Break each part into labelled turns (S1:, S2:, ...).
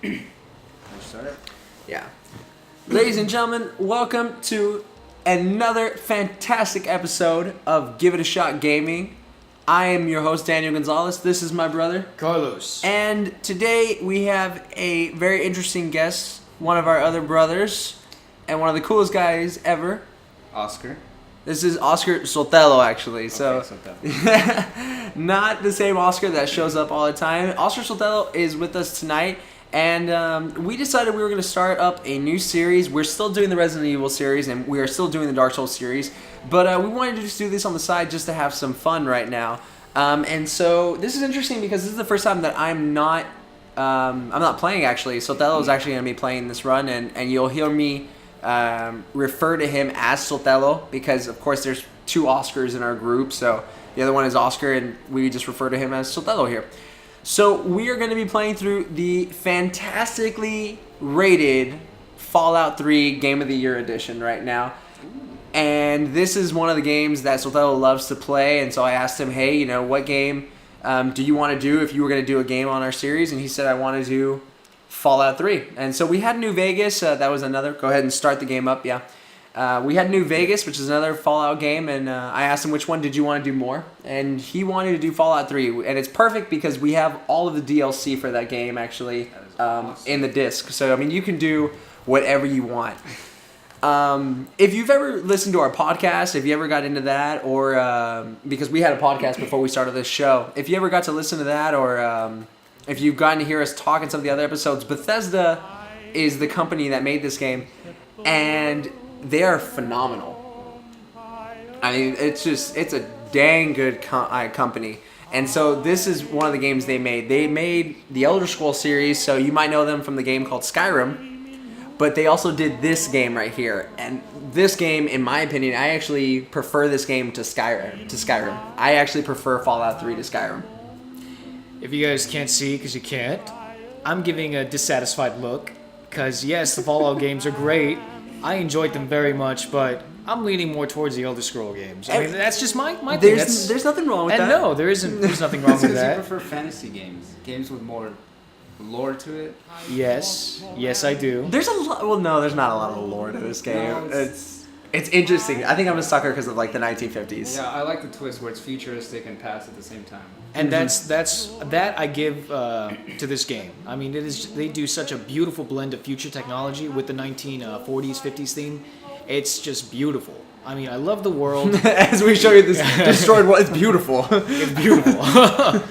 S1: Start it?
S2: Yeah. Ladies and gentlemen, welcome to another fantastic episode of Give It a Shot Gaming. I am your host, Daniel Gonzalez. This is my brother,
S1: Carlos.
S2: And today we have a very interesting guest, one of our other brothers, and one of the coolest guys ever.
S1: Oscar.
S2: This is Oscar Sotelo, actually. So,
S1: Sotelo.
S2: Not the same Oscar that shows up all the time. Oscar Sotelo is with us tonight, and we decided we were going to start up a new series. We're still doing the Resident Evil series, and we are still doing the Dark Souls series, but we wanted to just do this on the side just to have some fun right now. And so this is interesting because this is the first time that I'm not playing, actually. Sotelo is actually going to be playing this run, and you'll hear me refer to him as Sotelo because, of course, there's two Oscars in our group. So the other one is Oscar, and we just refer to him as Sotelo here. So we are going to be playing through the fantastically rated Fallout 3 Game of the Year edition right now. And this is one of the games that Sotelo loves to play. And so I asked him, hey, what game do you want to do if you were going to do a game on our series? And he said, I want to do Fallout 3. And so we had New Vegas. That was another. Go ahead and start the game up. Yeah. We had New Vegas, which is another Fallout game. And I asked him which one did you want to do more. And he wanted to do Fallout 3. And it's perfect because we have all of the DLC for that game actually in the disc. So, I mean, you can do whatever you want. If you've ever listened to our podcast, if you ever got into that, or because we had a podcast before we started this show, if you ever got to listen to that, or if you've gotten to hear us talk in some of the other episodes, Bethesda is the company that made this game, and they are phenomenal. I mean, it's a dang good company. And so this is one of the games they made. They made the Elder Scrolls series, so you might know them from the game called Skyrim. But they also did this game right here. And this game, in my opinion, I actually prefer this game to Skyrim. I actually prefer Fallout 3 to Skyrim.
S3: If you guys can't see, because you can't, I'm giving a dissatisfied look. Because, yes, the Fallout games are great. I enjoyed them very much, but I'm leaning more towards the Elder Scroll games. I mean, that's just my thing.
S2: There's nothing wrong with that.
S3: And no, there's nothing wrong with that.
S1: You prefer fantasy games? Games with more lore to it?
S3: Yes, I do.
S2: There's a lot. Well, no, there's not a lot of lore to this game. No, it's interesting. I think I'm a sucker because of like the 1950s.
S1: Yeah, I like the twist where it's futuristic and past at the same time.
S3: And that's I give to this game. I mean, they do such a beautiful blend of future technology with the 1940s, 50s theme. It's just beautiful. I mean, I love the world.
S2: As we show you this destroyed world, it's beautiful.
S3: It's beautiful.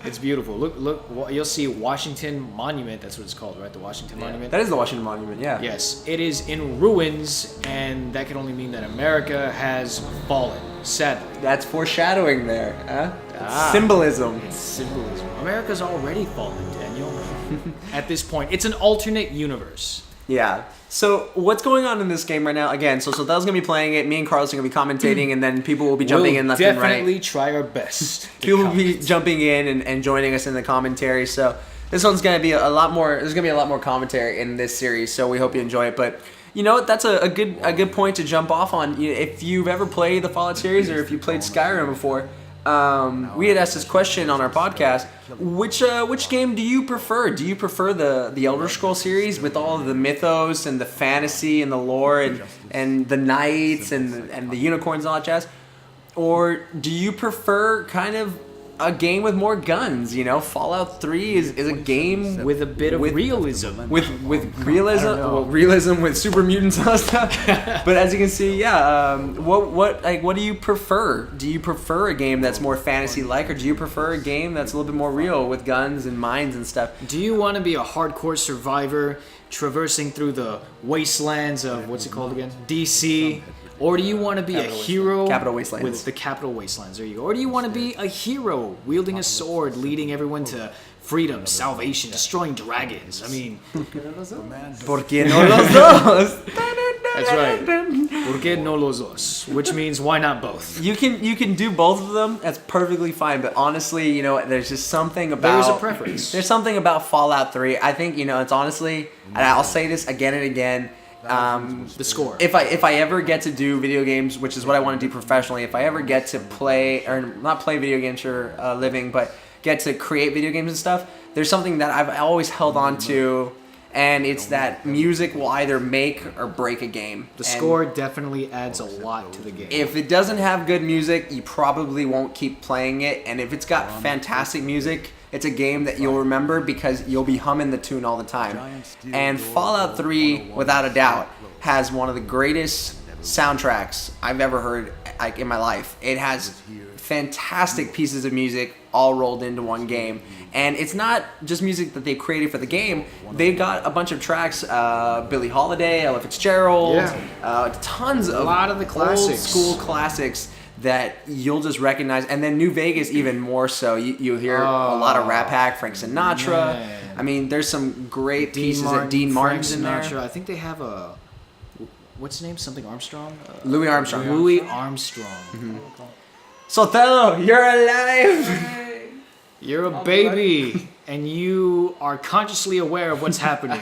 S3: It's beautiful. Look! You'll see Washington Monument. That's what it's called, right? The Washington Monument.
S2: That is the Washington Monument. Yeah.
S3: Yes, it is in ruins, and that can only mean that America has fallen. Sadly.
S2: That's foreshadowing there, huh? Symbolism.
S3: It's symbolism. America's already fallen, Daniel. At this point, it's an alternate universe.
S2: Yeah. So what's going on in this game right now? Again, so Sotel's gonna be playing it. Me and Carlos are gonna be commentating, and then people will be jumping in left and right.
S3: We'll definitely try our best.
S2: People will be jumping in and joining us in the commentary. So this one's gonna be a lot more. There's gonna be a lot more commentary in this series. So we hope you enjoy it. But you know what? That's a good point to jump off on. If you've ever played the Fallout series, or if you played Skyrim before. We had asked this question on our podcast. Which game do you prefer? Do you prefer the Elder Scrolls series with all of the mythos and the fantasy and the lore and the knights and the unicorns and all that jazz? Or do you prefer kind of a game with more guns? Fallout 3 is a game
S3: with a bit of realism.
S2: With realism, realism with super mutants and stuff. But as you can see, what do you prefer? Do you prefer a game that's more fantasy-like, or do you prefer a game that's a little bit more real with guns and mines and stuff?
S3: Do you want to be a hardcore survivor traversing through the wastelands of what's it called again? DC? Or do you want to be a hero
S2: Capital Wastelands.
S3: with the Capital Wastelands? There you go. Or do you want to be a hero wielding a sword, leading everyone to freedom, salvation, destroying dragons? I mean,
S2: ¿Por qué no los dos?
S3: That's right. ¿Por qué no los dos? Which means why not both?
S2: You can do both of them. That's perfectly fine. But honestly, there's just something about.
S3: There's a preference.
S2: There's something about Fallout 3. I think it's honestly, and I'll say this again and again.
S3: The score.
S2: If I ever get to do video games, which is what I want to do professionally, if I ever get to play, or not play video games for a living, but get to create video games and stuff, there's something that I've always held on to, and it's that music will either make or break a game.
S3: The
S2: And
S3: score definitely adds a lot to the game.
S2: if it doesn't have good music, you probably won't keep playing it. And if it's got fantastic music, it's a game that you'll remember because you'll be humming the tune all the time. And Fallout 3, without a doubt, has one of the greatest soundtracks I've ever heard like in my life. It has fantastic pieces of music all rolled into one game. And it's not just music that they created for the game. They've got a bunch of tracks, Billie Holiday, Ella Fitzgerald, tons of
S3: a lot of the classics,
S2: old school classics that you'll just recognize. And then New Vegas even more so. You hear a lot of Rat Pack, Frank Sinatra.
S3: Man.
S2: I mean, there's some great pieces
S3: Martin,
S2: that Dean Martin's in
S3: Frank Sinatra.
S2: there.
S3: I think they have a what's his name? Something Armstrong.
S2: Louis Armstrong.
S3: Louis Armstrong.
S2: Sotelo, you're alive!
S3: You're a baby, and you are consciously aware of what's happening.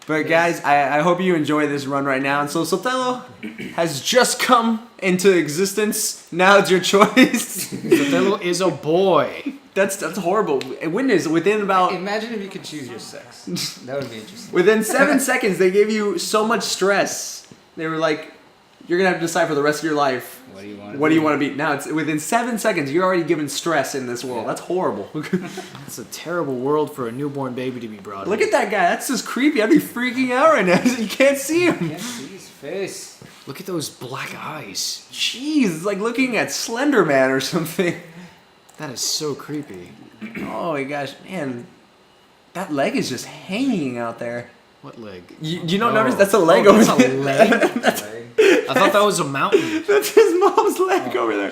S2: But guys, I hope you enjoy this run right now. And so Sotelo has just come into existence. Now it's your choice.
S3: Sotelo is a boy.
S2: That's horrible. Within about
S1: Imagine if you could choose your sex. That would be interesting.
S2: within 7 seconds, they gave you so much stress. They were like, "You're gonna have to decide for the rest of your life.
S1: What do you want?
S2: What do you want to be?" Now it's within 7 seconds. You're already given stress in this world.
S1: Yeah.
S2: That's horrible.
S3: It's a terrible world for a newborn baby to be brought
S2: Look
S3: up.
S2: at that guy. That's just creepy. I'd be freaking out right now. You can't see him.
S1: Can't see his face.
S3: Look at those black eyes.
S2: Jeez, it's like looking at Slender Man or something.
S3: That is so creepy.
S2: Oh my gosh, man. That leg is just hanging out there.
S3: What leg?
S2: You don't notice that's a leg
S3: Oh,
S2: over
S3: that's a
S2: there?
S3: leg?
S1: Like,
S3: I thought that was a mountain.
S2: That's his mom's leg over there.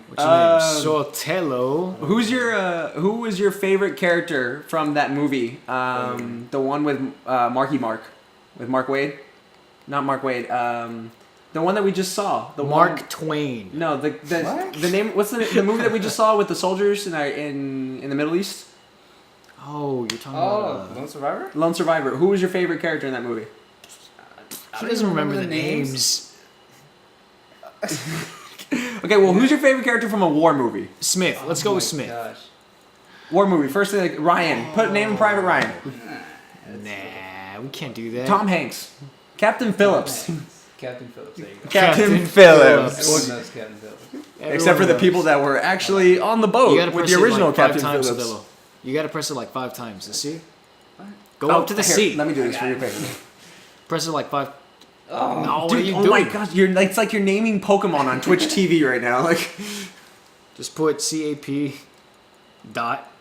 S3: What's your name? Sotelo.
S2: Who was your favorite character from that movie? The one with Marky Mark. With Mark Wade? Not Mark Wade. The one that we just saw. The
S3: Mark
S2: one,
S3: Twain.
S2: No, the
S1: What?
S2: the name. What's the movie that we just saw with the soldiers in the Middle East?
S3: Oh, you're talking
S1: oh,
S3: about.
S1: Lone Survivor?
S2: Lone Survivor. Who was your favorite character in that movie?
S3: He doesn't remember the names.
S2: Okay, well, who's your favorite character from a war movie?
S3: Smith. Let's go with
S1: Oh my
S3: Smith.
S1: Gosh.
S2: War movie. First thing, like, Ryan. Put name Private Ryan.
S3: Nah, we can't do that.
S2: Tom Hanks. Captain Phillips.
S1: Captain Phillips. There you go.
S2: Captain
S3: Phillips.
S2: Phillips.
S1: Everyone knows Captain Phillips.
S2: Except for the people that were actually on the
S3: You
S2: boat
S3: gotta
S2: with
S3: press
S2: the
S3: it
S2: original
S3: like 5
S2: Captain
S3: times,
S2: Phillips.
S3: Sotelo. You gotta press it like 5 times. Let's see. Go
S2: Oh,
S3: up to the
S2: here,
S3: sea.
S2: Let me do this for you quick.
S3: Press it like 5.
S1: Oh,
S3: No, what
S2: Dude,
S3: are you
S2: oh
S3: doing?
S2: my gosh, it's like you're naming Pokemon on Twitch TV right now. Like,
S3: Just put CAP dot.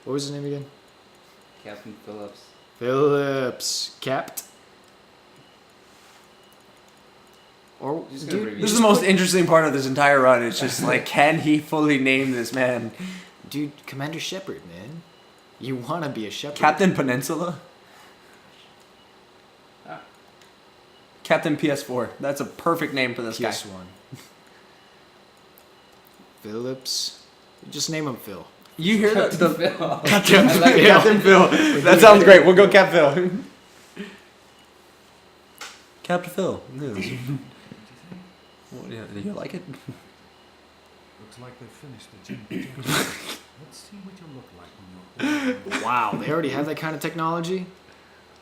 S3: What was his name again?
S1: Captain Phillips.
S3: Phillips. Capped. Or
S1: Just gonna
S3: dude,
S1: review
S2: this is
S3: just
S2: the most
S3: put-
S2: interesting part of this entire run. It's just like, can he fully name this man?
S3: Dude, Commander Shepard, man. You wanna be a shepherd?
S2: Captain Peninsula?
S1: Ah.
S2: Captain PS4. That's a perfect name for this guy.
S3: PS1. Phillips. Just name him Phil.
S2: You hear the
S1: Phil.
S2: Captain,
S1: I like it.
S2: Captain Phil. That sounds great. We'll go Cap Phil. Captain Phil. What, yeah, do you like it?
S4: Looks like they finished the gym. Let's see what you look like when you're
S3: Wow, they already have that kind of technology?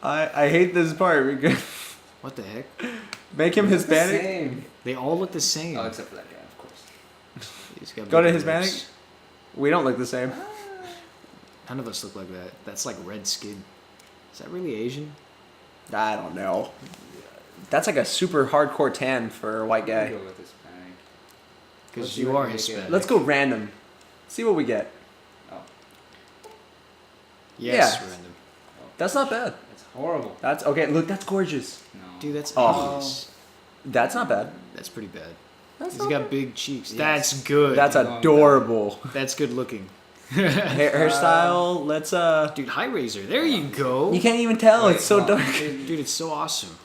S2: I hate this part. Because
S3: What the heck?
S2: make him Hispanic.
S1: Same.
S3: They all look the same.
S1: Oh, except for that guy, of course.
S3: He's got
S2: Go to
S3: big
S2: Hispanic?
S3: lips.
S2: We don't look the same.
S3: None of us look like that. That's like red skin. Is that really Asian?
S2: I don't know. That's like a super hardcore tan for a white
S1: I'm gonna
S2: guy.
S1: go with Hispanic.
S3: Because
S1: Let's see
S3: you
S1: what
S3: are
S1: we get.
S3: Hispanic.
S2: Let's go random. See what we get.
S1: Oh,
S3: Yes,
S2: Yeah.
S3: random.
S2: That's not bad.
S1: that's horrible.
S2: That's okay. Look, that's gorgeous.
S1: No.
S3: Dude, that's
S2: Oh.
S3: hideous.
S2: That's not bad.
S3: That's pretty bad.
S2: That's
S3: He's
S2: not
S3: got
S2: bad.
S3: big cheeks.
S1: Yes.
S3: That's good.
S2: That's adorable.
S3: That's good looking.
S2: Hairstyle. Let's
S3: Dude, high razor. There you go.
S2: You can't even tell.
S1: Wait,
S2: It's so
S1: hold on.
S2: dark.
S3: Dude, it's so awesome.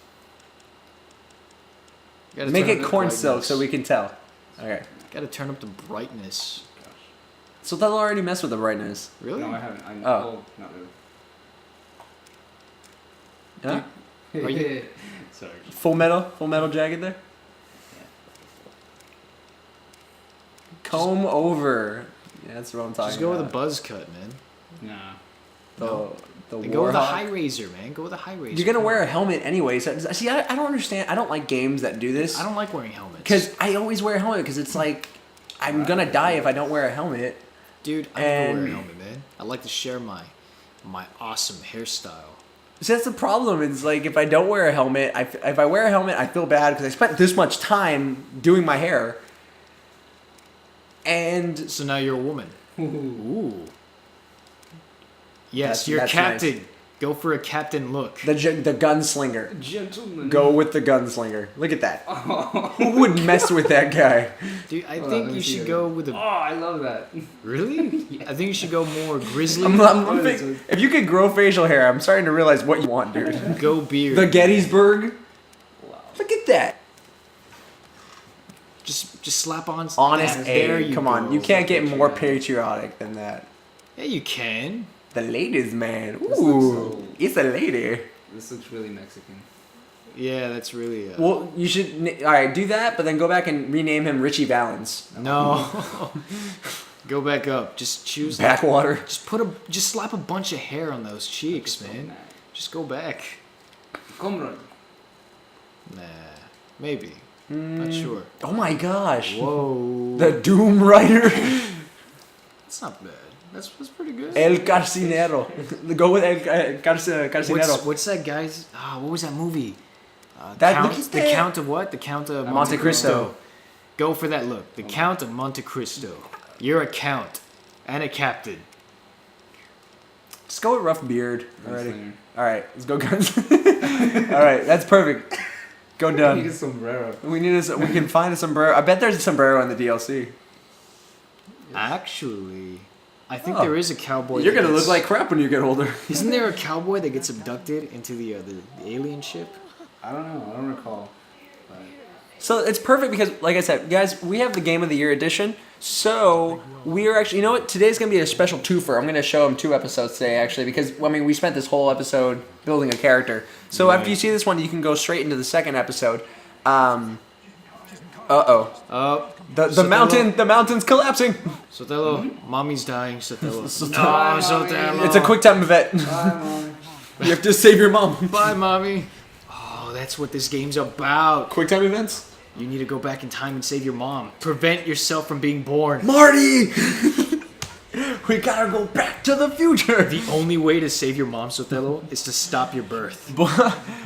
S3: Gotta
S2: Make
S3: turn
S2: it
S3: up the
S2: corn silk
S3: brightness.
S2: so we can tell. Okay.
S3: Gotta turn up the brightness.
S2: So they'll already mess with the brightness.
S3: Really?
S1: No, I haven't. I'm,
S2: Oh.
S1: not
S2: Yeah.
S1: really.
S3: Are you-
S1: Sorry.
S2: Full metal jacket there. Comb over. Yeah, that's what I'm talking
S3: Just go with a
S2: about.
S3: buzz cut, man.
S1: Nah.
S2: The
S3: Go with a
S2: Warhawk.
S3: high razor, man. Go with a high razor.
S2: You're gonna wear a helmet anyway. So, see, I don't understand. I don't like games that do this.
S3: I don't like wearing helmets.
S2: Because I always wear a helmet because it's like I'm gonna die if I don't wear a helmet.
S3: Dude, I never wear a
S2: And-
S3: helmet, man. I like to share my awesome hairstyle.
S2: So that's the problem. It's like if I don't wear a helmet, if I wear a helmet, I feel bad because I spent this much time doing my hair. And
S3: So now you're a woman. Ooh. Yes,
S2: That's-
S3: you're
S2: that's
S3: captain.
S2: nice.
S3: Go for a captain look.
S2: the gunslinger.
S1: Gentleman.
S2: Go with the gunslinger. Look at that. Who would mess with that guy?
S3: Dude, I
S1: Hold on,
S3: think
S1: let me
S3: you
S1: see
S3: should
S1: it.
S3: go with
S1: Oh,
S3: a...
S1: I love that.
S3: Really? I think you should go more grizzly.
S2: If you could grow facial hair, I'm starting to realize what you want, dude.
S3: Go beard.
S2: The Gettysburg.
S1: Wow.
S2: Look at that.
S3: Just slap on...
S2: Honest
S3: that.
S2: A.
S3: There you
S2: Come
S3: go.
S2: on, you can't get more patriotic than that.
S3: Yeah, you can.
S2: The ladies, man.
S1: This
S2: Ooh,
S1: looks so-
S2: it's a lady.
S1: This looks really Mexican.
S3: Yeah, that's really...
S2: Well, you should. All right, do that, but then go back and rename him Richie Valens.
S3: No. Go back up. Just choose...
S2: Backwater.
S3: Just slap a bunch of hair on those cheeks, man. Just go back.
S1: Comrade.
S3: Nah. Maybe. Not sure.
S2: Oh my gosh.
S3: Whoa.
S2: The Doom Rider.
S3: That's not bad. That's pretty good.
S2: El Carcinero. Go with El Carcinero.
S3: What's that guy's... what was that movie?
S2: That-
S3: Count,
S2: look at
S3: the
S2: that.
S3: Count of what? The Count of
S2: Monte Cristo.
S3: Go for that look. The Count of Monte Cristo. You're a count and a captain.
S2: Just go with rough beard already.
S1: Gunslinger.
S2: All right, let's go guns. All right, that's perfect. Go
S1: I need a
S2: done.
S1: sombrero.
S2: We can find a sombrero. I bet there's a sombrero in the DLC.
S3: Actually, I think
S2: Oh.
S3: there is a cowboy.
S2: You're
S3: that
S2: gonna look
S3: gets-
S2: like crap when you get older.
S3: Isn't there a cowboy that gets abducted into the alien ship?
S1: I don't know. I don't recall. But
S2: So it's perfect because, like I said, guys, we have the Game of the Year edition. So we are actually, you know what? Today's gonna be a special twofer. I'm gonna show them 2 episodes today, actually, because I mean we spent this whole episode building a character. So after you see this one, you can go straight into the second episode.
S3: Oh,
S2: The
S3: Sotelo.
S2: the mountain's collapsing.
S3: Sotelo, mommy's dying. Sotelo.
S2: Sotelo.
S3: No, Sotelo.
S2: It's a quick time event. You have to save your mom.
S3: Bye, mommy. Oh, that's what this game's about.
S2: Quick time events.
S3: You need to go back in time and save your mom. Prevent yourself from being born.
S2: Marty, we gotta go back to the future.
S3: The only way to save your mom, Sotelo, is to stop your birth.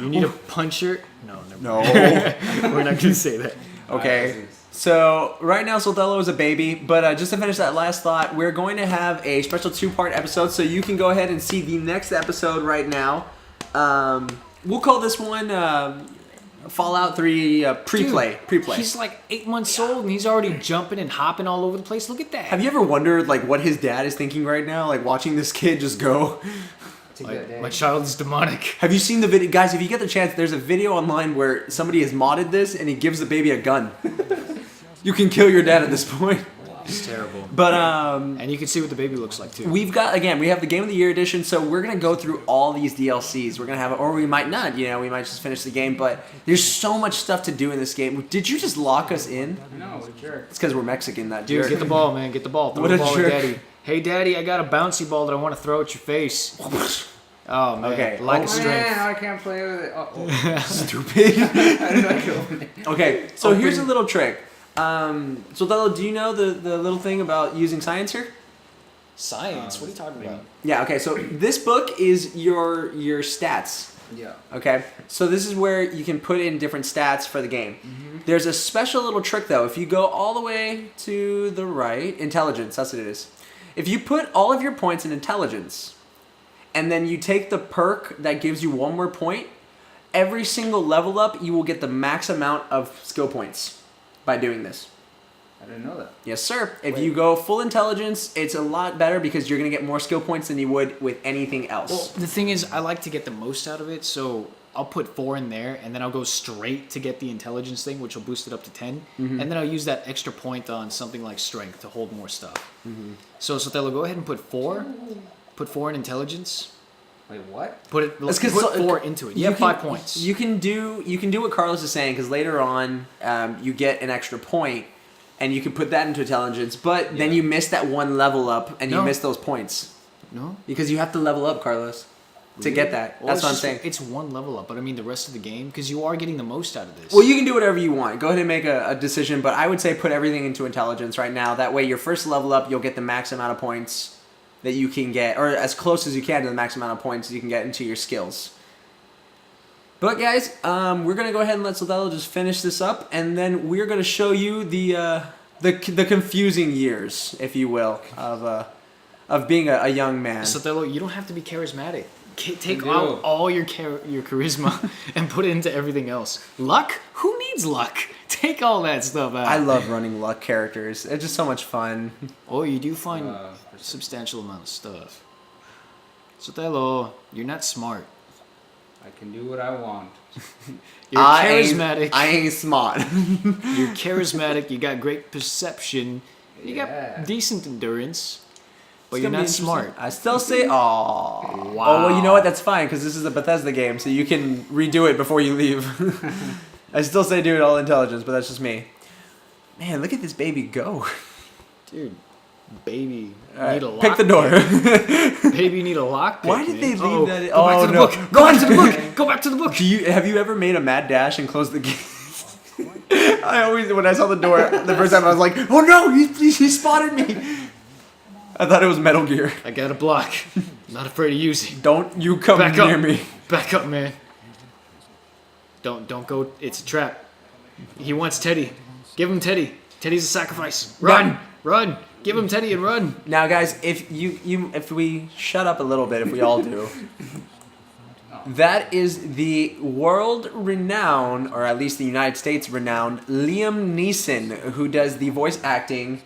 S3: You need to punch her. No, never
S2: No.
S3: mind. We're not gonna say that.
S2: Okay. So right now Sotelo is a baby, but just to finish that last thought, we're going to have a special 2-part episode, so you can go ahead and see the next episode right now. We'll call this one Fallout 3 pre-play.
S3: Dude, He's like 8 months old and he's already jumping and hopping all over the place. Look at that.
S2: Have you ever wondered like what his dad is thinking right now, like watching this kid just go?
S3: My child is demonic.
S2: Have you seen the video, guys? If you get the chance, there's a video online where somebody has modded this and he gives the baby a gun. You can kill your dad at this point.
S3: It's terrible.
S2: But
S3: And you can see what the baby looks like too.
S2: we have the Game of the Year edition, so we're gonna go through all these DLCs. We're gonna have, or we might not. We might just finish the game. But there's so much stuff to do in this game. Did you just lock us in?
S1: no, jerk.
S2: It's because we're Mexican, that
S3: Dude,
S2: jerk.
S3: get the ball, man. Get the ball. Throw
S2: What
S3: the
S2: a
S3: ball
S2: jerk.
S3: at daddy. Hey, daddy, I got a bouncy ball that I want to throw at your face. Oh, man.
S2: Okay.
S3: Lack
S2: Oh,
S3: of
S1: Oh,
S3: strength.
S1: man, I can't play with it. Oh.
S2: Stupid.
S1: I didn't know I could open it.
S2: Okay, so
S3: Open.
S2: here's a little trick. Sotelo, do you know the little thing about using science here?
S3: Science? What are you talking about?
S2: Yeah. Okay. So this book is your stats.
S1: Yeah.
S2: Okay, so this is where you can put in different stats for the game. There's a special little trick though. If you go all the way to the right, intelligence, that's what it is. If you put all of your points in intelligence, and then you take the perk that gives you 1 more point, every single level up, you will get the max amount of skill points by doing this.
S1: I didn't know that.
S2: Yes, sir. If
S1: Wait.
S2: you go full intelligence, it's a lot better because you're going to get more skill points than you would with anything else.
S3: Well, the thing is, I like to get the most out of it, so I'll put 4 in there, and then I'll go straight to get the intelligence thing, which will boost it up to 10, and then I'll use that extra point on something like strength to hold more stuff. So, Sotelo, go ahead and put 4. Put 4 in intelligence.
S1: Wait, what?
S3: Put
S2: That's 'cause
S3: put
S2: so-
S3: 4 into it. You have
S2: can-
S3: 5 points.
S2: You can do what Carlos is saying because later on you get an extra point and you can put that into intelligence, but then
S1: Yeah.
S2: you miss that one level up and you
S3: No.
S2: miss those points.
S3: No?
S2: Because you have to level up, Carlos, to get that.
S3: Well,
S2: That's
S3: it's
S2: what I'm
S3: just-
S2: saying.
S3: It's one level up, but I mean the rest of the game, because you are getting the most out of this.
S2: Well, you can do whatever you want. Go ahead and make a decision, but I would say put everything into intelligence right now. That way, your first level up, you'll get the max amount of points that you can get, or as close as you can to the max amount of points you can get into your skills. But guys, we're gonna go ahead and let Sotelo just finish this up, and then we're gonna show you the confusing years, if you will, of being a young man.
S3: Sotelo, you don't have to be charismatic. Take
S1: do.
S3: out all your charisma and put it into everything else. Luck? Who needs luck? Take all that stuff out.
S2: I love running luck characters. It's just so much fun.
S3: Oh, you do find a substantial amount of stuff. Sotelo, you're not smart.
S1: I can do what I want.
S3: You're charismatic.
S2: I ain't smart.
S3: You're charismatic. You got great perception. You
S1: Yeah.
S3: got decent endurance. But
S2: It's
S3: you're
S2: gonna be
S3: not smart.
S2: I still say, oh, well, you know what? That's fine because this is a Bethesda game, so you can redo it before you leave. I still say do it all intelligence, but that's just me. Man, look at this baby go.
S3: Dude, baby,
S2: All right,
S3: need a lock.
S2: pick the door.
S3: Baby, need a lock.
S2: Why did they leave
S3: Uh-oh.
S2: that in-
S3: Go back
S2: oh,
S3: to the
S2: no.
S3: book. Go back to the book. Go back to the book.
S2: Have you ever made a mad dash and closed the gate? I always, when I saw the door the first time, I was like, oh no, he spotted me. I thought it was Metal Gear.
S3: I got a block. Not afraid of using.
S2: Don't you come
S3: Back
S2: near
S3: up.
S2: me.
S3: Back up, man. Don't go. It's a trap. He wants Teddy. Give him Teddy. Teddy's a sacrifice. Run, run. Give him Teddy and run.
S2: Now, guys, if we shut up a little bit, if we all do, that is the world-renowned, or at least the United States-renowned, Liam Neeson, who does the voice acting.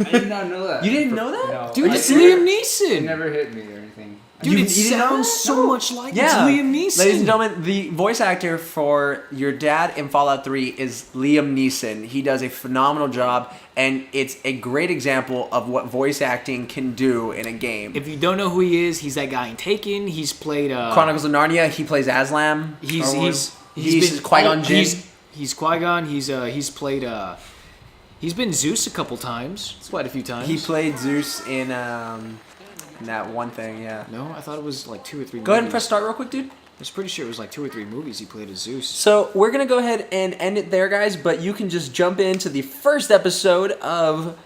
S1: I did not know that.
S2: You didn't know that?
S1: No.
S3: Dude,
S2: Are you
S3: it's
S2: serious?
S3: Liam
S1: It
S3: Neeson.
S1: never hit me or anything.
S3: Dude,
S2: You
S3: it
S2: didn't know
S3: sounds
S2: that?
S3: so
S2: No.
S3: much like
S2: Yeah.
S3: it's Liam Neeson.
S2: Ladies and gentlemen, the voice actor for your dad in Fallout 3 is Liam Neeson. He does a phenomenal job, and it's a great example of what voice acting can do in a game.
S3: If you don't know who he is, he's that guy in Taken. He's played
S2: Chronicles of Narnia, he plays Aslan.
S3: He's
S2: He's Qui-Gon Jinn.
S3: He's Qui-Gon. He's played he's been Zeus a couple times. Quite a few times.
S2: He played Zeus in that one thing, yeah.
S3: No, I thought it was like 2 or 3
S2: Go ahead and
S3: movies.
S2: press start real quick, dude.
S3: I was pretty sure it was like 2 or 3 movies he played as Zeus.
S2: So we're going to go ahead and end it there, guys, but you can just jump into the first episode of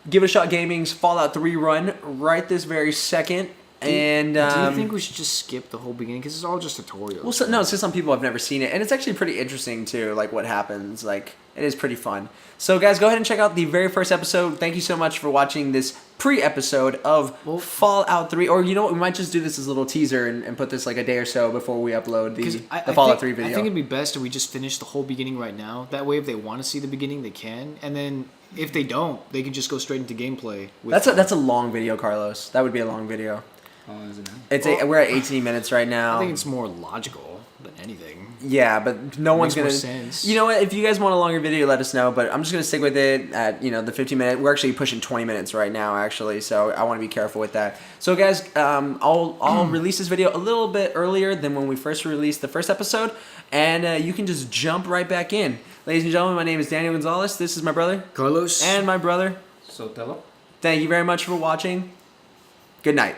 S2: Give It a Shot Gaming's Fallout 3 run right this very second. And
S3: do you think we should just skip the whole beginning? Because it's all just tutorials.
S2: well, no, it's just some people have never seen it, and it's actually pretty interesting too. Like what happens, like it is pretty fun. So, guys, go ahead and check out the very first episode. Thank you so much for watching this pre-episode of Fallout 3. Or you know what, we might just do this as a little teaser and put this like a day or so before we upload the Fallout 3 video.
S3: I think it'd be best if we just finish the whole beginning right now. That way, if they want to see the beginning, they can, and then if they don't, they can just go straight into gameplay.
S2: That's a long video, Carlos. That would be a long video.
S1: How long is it now?
S2: We're at 18 minutes right now.
S3: I think it's more logical than anything.
S2: Yeah, but no one's
S3: Makes
S2: gonna.
S3: more sense.
S2: You know what? If you guys want a longer video, let us know. But I'm just gonna stick with it at the 15-minute. We're actually pushing 20 minutes right now, actually. So I want to be careful with that. So guys, I'll release this video a little bit earlier than when we first released the first episode, and you can just jump right back in. Ladies and gentlemen, my name is Daniel Gonzalez. This is my brother
S3: Carlos
S2: and my brother.
S1: Sotelo?
S2: Thank you very much for watching. Good night.